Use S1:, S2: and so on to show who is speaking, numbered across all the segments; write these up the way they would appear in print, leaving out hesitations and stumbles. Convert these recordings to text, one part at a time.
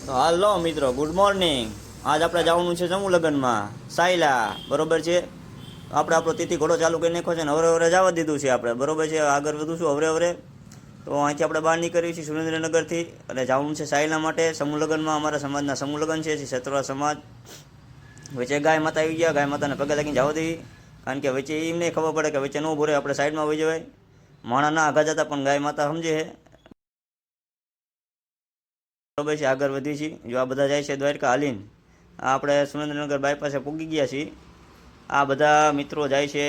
S1: તો હાલો મિત્રો, good morning. આજ આપણે જવાનું છે સમૂહ લગ્નમાં સાયલા, બરોબર છે. આપણે આપણો તિથિ ઘોડો ચાલુ કરી નાખ્યો છે ને હવે હવે જવા દીધું છે આપણે, બરોબર છે. આગળ વધુ છું હવે હવે. તો અહીંથી આપણે બહાર નીકળીએ છીએ સુરેન્દ્રનગરથી અને જવાનું છે સાયલા માટે સમૂહ લગ્નમાં. અમારા સમાજના સમૂહ લગ્ન છે, ક્ષેત્રવા સમાજ. વચ્ચે ગાય માતા આવી ગયા, ગાય માતાને પગે લાગીને જવા દેવી, કારણ કે વચ્ચે એમને ખબર પડે કે વચ્ચે ન ઊભું રહે, આપણે સાઈડમાં વહી જવાય. માણા ના આઘા જતા પણ ગાય માતા સમજે છે, બરોબર છે. આગળ વધી છીએ. જો આ બધા જાય છે દ્વારકા હાલીને. આ આપણે સુરેન્દ્રનગર બાયપાસે પૂગી ગયા છીએ. આ બધા મિત્રો જાય છે,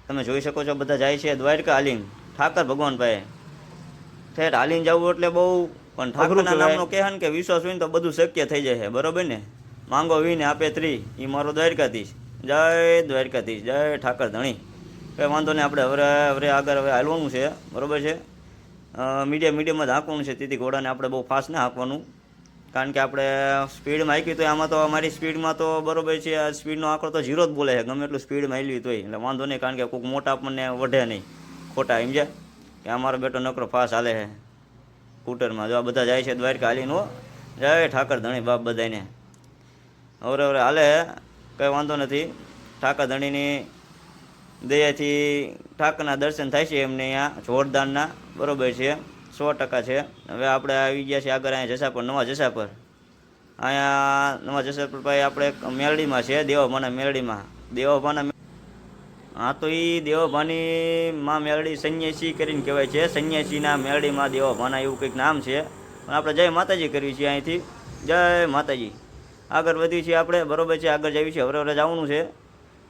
S1: તમે જોઈ શકો છો. બધા જાય છે દ્વારકા હાલીને, ઠાકર ભગવાન પાસે ઠેર હાલીને જવું એટલે બહુ, પણ ઠાકરના નામનો કહે ને કે વિશ્વાસ હોય ને તો બધું શક્ય થઈ જાય છે, બરોબર ને. માંગો વીને આપે ત્રી, એ મારો દ્વારકાધીશ. જય દ્વારકાધીશ, જય ઠાકર ધણી. કંઈ વાંધો નહીં, આપણે હવે હવે આગળ હવે હાલવાનું છે, બરોબર છે. મીડિયમમાં જ હાંકવાનું છે તેથી ઘોડાને આપણે બહુ ફાસ્ટ ના હાંકવાનું, કારણ કે આપણે સ્પીડમાં હાંકી તો આમાં તો અમારી સ્પીડમાં તો બરોબર છે. આ સ્પીડનો આંકડો તો ઝીરો જ બોલે છે, ગમે એટલું સ્પીડમાં હાલવી તોય. એટલે વાંધો નહીં, કારણ કે કોઈક મોટા આપણને વઢે નહીં ખોટા, સમજ્યા કે અમારો બેટો નકરો ફાસ્ટ હાલે છે સ્કૂટરમાં. જો આ બધા જાય છે દ્વારકા હાલીને. હો, જય ઠાકર ધણી બાપ બધાને. હવે હવે હાલે, કંઈ વાંધો નથી. ઠાકર ધણીની દયાથી ઠાકરના દર્શન થાય છે એમને અહીંયા જોરદારના, બરોબર છે, 100% છે. હવે આપણે આવી ગયા છીએ આગળ અહીંયા જસાપર, નવા જસાપર. અહીંયા નવા જસાપર ભાઈ આપણે મેલડીમાં છે, દેવાભાના મેલડીમાં. દેવાભાના, હા, તો એ દેવાભાની માં મેલડી સંન્યાસી કરીને કહેવાય છે. સંન્યાસીના મેલડીમાં દેવાભાના એવું કંઈક નામ છે. પણ આપણે જય માતાજી કરવી છીએ અહીંથી. જય માતાજી. આગળ વધીએ છીએ આપણે, બરોબર છે. આગળ જઈએ છીએ, હવે જવાનું છે,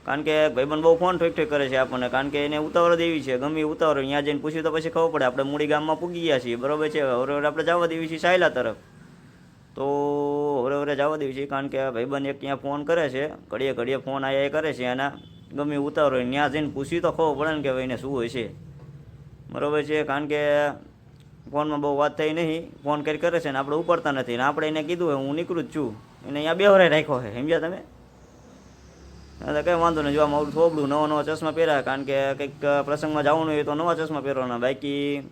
S1: કારણ કે ભાઈબંધ બહુ ફોન ઠોક ઠોક કરે છે આપણને, કારણ કે એને ઉતાવળ દેવી છે, ગમે ઉતાવળ. અહીંયા જઈને પૂછ્યું તો પછી ખબર પડે. આપણે મૂડી ગામમાં પૂગી ગયા છીએ, બરોબર છે. હવે આપણે જવા દેવી છીએ સાયલા તરફ. તો હવે જવા દેવી છીએ, કારણ કે ભાઈબંધ એક ત્યાં ફોન કરે છે, ઘડીએ ઘડીએ ફોન આયા કરે છે એના. ગમે ઉતાવળ હોય ત્યાં જઈને પૂછ્યું તો ખબર પડે ને કે ભાઈને શું હોય છે, બરોબર છે. કારણ કે ફોનમાં બહુ વાત થઈ નહીં, ફોન કરી કરે છે ને આપણે ઉપાડતા નથી. ને આપણે એને કીધું હું નીકળું જ છું, એને અહીંયા બેવરાઈ રાખ્યો છે, સમજ્યા તમે. એટલે કંઈ વાંધો નહીં. જોવા મારું થોબડું નવા નવા ચશ્મા પહેર્યા, કારણ કે કંઈક પ્રસંગમાં જવાનું હોય તો નવા ચશ્મા પહેરવાના, બાકી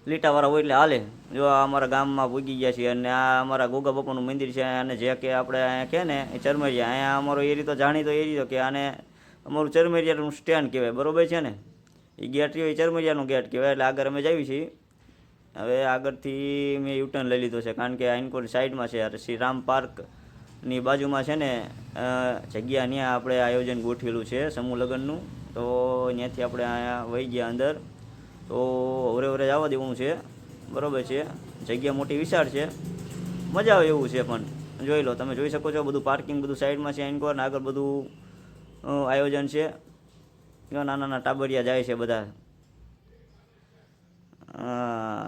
S1: લીટાવાળા હોય એટલે હાલે. જો અમારા ગામમાં પૂગી ગયા છીએ અને આ અમારા ગોગા બાપાનું મંદિર છે. અને જે કે આપણે અહીંયા કહે ને એ ચરમરિયા, અહીંયા અમારો એરી તો જાણીતો એરી કે આને અમારું ચરમરિયાનું સ્ટેન્ડ કહેવાય, બરોબર છે ને. એ ગેટ રહ્યો એ ચરમરિયાનું ગેટ કહેવાય. એટલે આગળ અમે જઈએ છીએ. હવે આગળથી મેં યુટર્ન લઈ લીધો છે, કારણ કે આઈનકોર સાઈડમાં છે, શ્રી રામ પાર્કની બાજુમાં છે ને જગ્યા, ત્યાં આપણે આયોજન ગોઠવેલું છે સમૂહ લગ્નનું. તો ત્યાંથી આપણે અહીંયા વહી ગયા અંદર. તો હવે જવા દેવું છે, બરોબર છે. જગ્યા મોટી વિશાળ છે, મજા આવે એવું છે. પણ જોઈ લો, તમે જોઈ શકો છો, બધું પાર્કિંગ બધું સાઈડમાં છે આઈનકોર, ને આગળ બધું આયોજન છે. નાના નાના ટાબરિયા જાય છે બધા.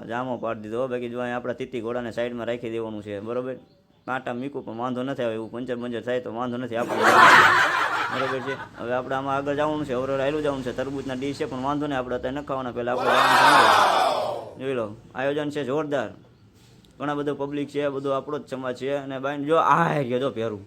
S1: જામો પાડી દીધો. બાકી જો અહીંયા આપણા તીતી ઘોડાને સાઈડમાં રાખી દેવાનું છે, બરોબર. કાંટા મીકું પણ વાંધો નથી આવે, એવું પંચર બંચર થાય તો વાંધો નથી આપણે, બરોબર છે. હવે આપણે આમાં આગળ જવાનું છે, હવે હાલું જવાનું છે. તરબૂચના ડીશ છે પણ વાંધો નહીં, આપણે અત્યારે ન ખાવાના, પહેલાં આપણે જવાનું છે. જોઈ લો, આયોજન છે જોરદાર, ઘણા બધું પબ્લિક છે, બધું આપણો જ સમાજ છે. અને બાઈને જો આ ગયો જો ભેરું,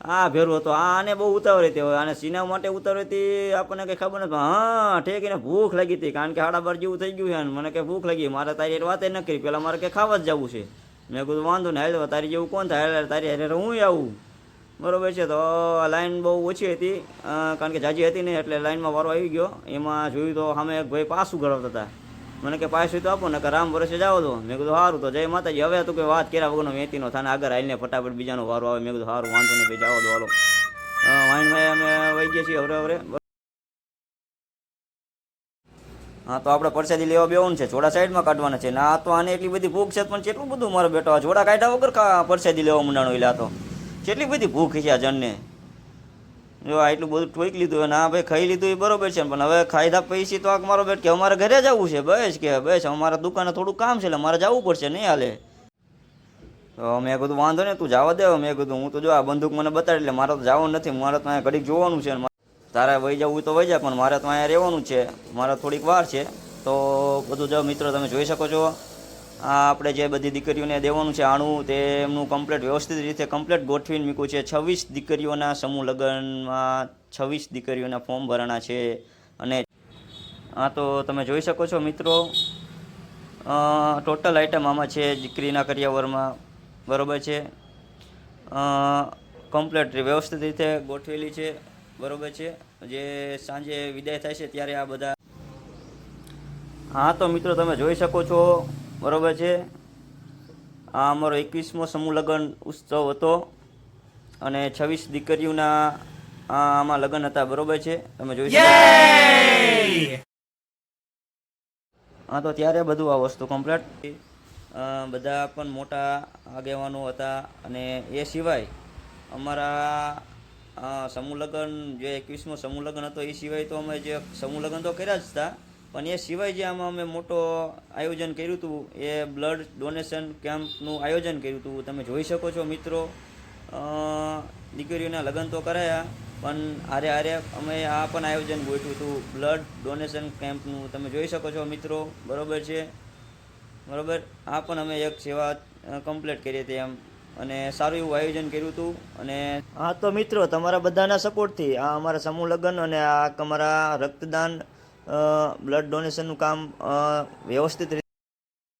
S1: આ ભેરું હતો. આને બહુ ઉતાવળ હતી, હવે આને સિનેમા માટે ઉતાવળ હતી આપણને કંઈ ખબર નથી. હા, ઠેક એને ભૂખ લાગી હતી, કારણ કે 12:30 જેવું થઈ ગયું છે. મને કંઈ ભૂખ લાગી, મારે તારી વાતે ન કરી, પહેલાં મારે કંઈ ખાવા જ જવું છે. મેં કીધું વાંધો ને હાલ, તારી જેવું કોણ થાય, તારી હારે હું આવું, બરોબર છે. તો લાઈન બહુ ઓછી હતી, કારણ કે જાજી હતી નહીં, એટલે લાઈનમાં વારો આવી ગયો. એમાં જોયું તો સામે એક ભાઈ પાસું ગળવતા હતા. મને કે પાસું તો આપો ને, કે રામ વર્ષે જાવ દો. મેં કીધું સારું, તો જય માતાજી. હવે તું કંઈ વાત કર્યા વગરનો વેતીનો થાને આગળ આવીને ફટાફટ બીજાનો વારો આવે. મેં કીધું સારું, વાંધો નહીં ભાઈ, જાવ દો હાલો. વાઈનમાં અમે વહી ગયા છીએ હવે. હા, તો આપણે પરસાદી લેવા બેવાનું છે, જોડા સાઈડમાં કાઢવાના છે. ના તો આને એટલી બધી ભૂખ છે, પણ કેટલું બધું મારો બેટો આ જોડા કાઢ્યા વગર પરસાદી લેવા મંડાણો. એટલે આ તો કેટલી બધી ભૂખ છે આ જણને. જો આ એટલું બધું ઠોક લીધું, ના ભાઈ ખાઈ લીધું એ બરોબર છે, પણ હવે ખાઈધા પૈસી તો મારો બેટ કે અમારે ઘરે જવું છે, બસ કે બસ અમારા દુકાને થોડું કામ છે, એટલે મારે જવું પડશે, નહીં હાલે. તો મેં કીધું વાંધો નહીં, તું જવા દે. મેં કીધું હું તો જો આ બંદૂક મને બતાડી, એટલે મારે તો જવાનું નથી, મારે તો અહીંયા ઘડીક જોવાનું છે. તારે વહી જવું તો વહી જાય, પણ મારે તો અહીંયા રહેવાનું છે, મારે થોડીક વાર છે. તો બધું જો મિત્રો તમે જોઈ શકો છો, આ આપણે જે બધી દીકરીઓને દેવાનું છે આણું, તે એમનું કમ્પ્લીટ વ્યવસ્થિત રીતે કમ્પ્લીટ ગોઠવીને મૂક્યું છે. 26 દીકરીઓના સમૂહ લગ્નમાં 26 દીકરીઓના ફોર્મ ભરાણા છે. અને હા, તો તમે જોઈ શકો છો મિત્રો, ટોટલ આઈટમ આમાં છે દીકરીના કરિયાવરમાં બરોબર છે, કમ્પ્લેટ વ્યવસ્થિત રીતે ગોઠવેલી છે. બરોબર છે, જે સાંજે વિદાય થાય છે ત્યારે આ બધા. હા તો મિત્રો તમે જોઈ શકો છો, બરોબર છે, આ અમારો 21મો સમૂહ લગ્ન ઉત્સવ હતો અને 26 દીકરીઓના આમાં લગ્ન હતા. બરોબર છે, તમે જોઈ શકો. હા તો ત્યારે બધું આ વસ્તુ કમ્પ્લીટ. બધા પણ મોટા આગેવાનો હતા અને એ સિવાય અમારા સમૂહ લગ્ન જે 21મો સમૂહ લગ્ન હતો એ સિવાય તો અમે જે સમૂહ લગ્ન તો કર્યા જ હતા, પણ એ સિવાય જે આમાં અમે મોટો આયોજન કર્યું હતું એ બ્લડ ડોનેશન કેમ્પનું આયોજન કર્યું હતું. તમે જોઈ શકો છો મિત્રો, દીકરીઓના લગ્ન તો કરાયા પણ હારે હારે અમે આ પણ આયોજન ગોઠવ્યું હતું બ્લડ ડોનેશન કેમ્પનું. તમે જોઈ શકો છો મિત્રો, બરોબર છે, બરોબર. આ પણ અમે એક સેવા કમ્પ્લીટ કરી હતી એમ, અને સારું એવું આયોજન કર્યું હતું. અને હા તો મિત્રો તમારા બધાના સપોર્ટથી આ અમારા સમૂહ લગ્ન અને આ અમારા રક્તદાન બ્લડ ડોનેશનનું કામ વ્યવસ્થિત રીતે